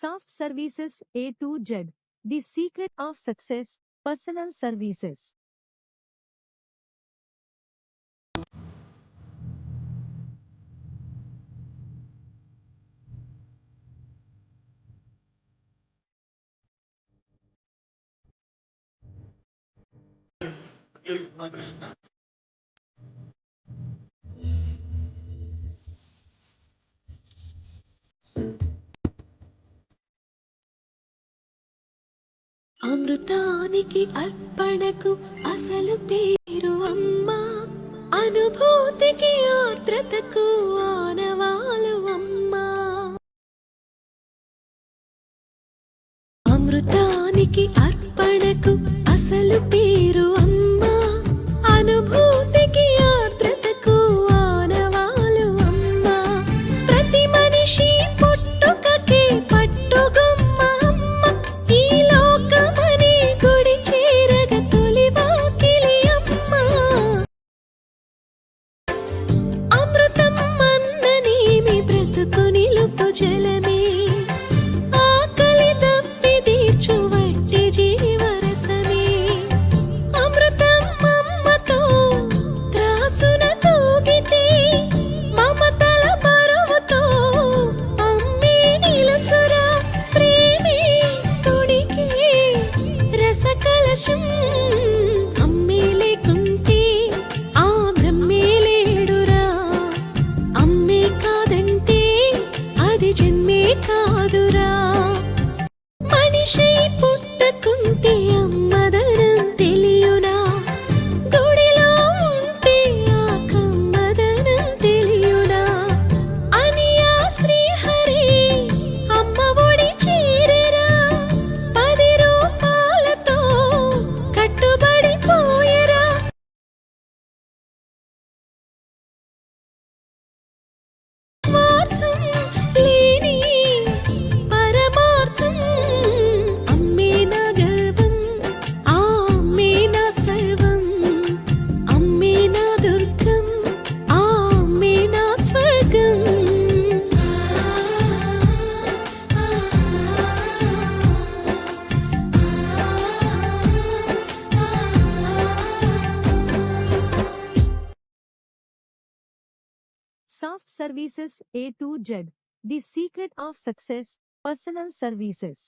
Soft Services A to Z. The Secret of Success, Personal Services. అమృతానికి అర్పణకు అసలు పేరు అమ్మా, అనుభూతికి ఆర్ద్రతకు ఆనవాలు అమ్మా. అమృతానికి అర్పణకు అసలు పేరు అమ్మా, అనుభూతికి ఆర్ద్రతకు ఆనవాలు అమ్మా. ప్రతి మనిషి పుట్టుకకే పట్టుగొమ్మ అమ్మ, ఈ లోకమనే గుడి చేరగ తొలి వాకిలి అమ్మ. అమృతం అన్ననేమి బ్రతుకు నిలుపు జలమే, వట్టి జీవరసమే. అమృతం అమ్మతో త్రాసున తూగితే, మమతల బరువుతో అమ్మే నిలుచురా. ప్రేమే తుడికే రసకలశం, అమ్మే లేకుంటే ఆ బ్రహ్మే లేడురా. అమ్మే కాదంటే అది జన్మే కాదురా. మనిషై పుట్టకుంటే అమ్మదనం తెలియునా, గుడిలో ఉంటే ఆ కమ్మదనం తెలియునా అని ఆ శ్రీహరి అమ్మ ఒడి చేరెరా. 10 రూపాయలతో కట్టుబడిపోయెరా. స్వార్థం లేని పరమార్థం, అమ్మే నా గర్వం, ఆ అమ్మే నా సర్వం. అమ్మే నా దుర్గం, ఆ అమ్మే నా స్వర్గం. Soft Services A to Z. The Secret of Success, Personal Services.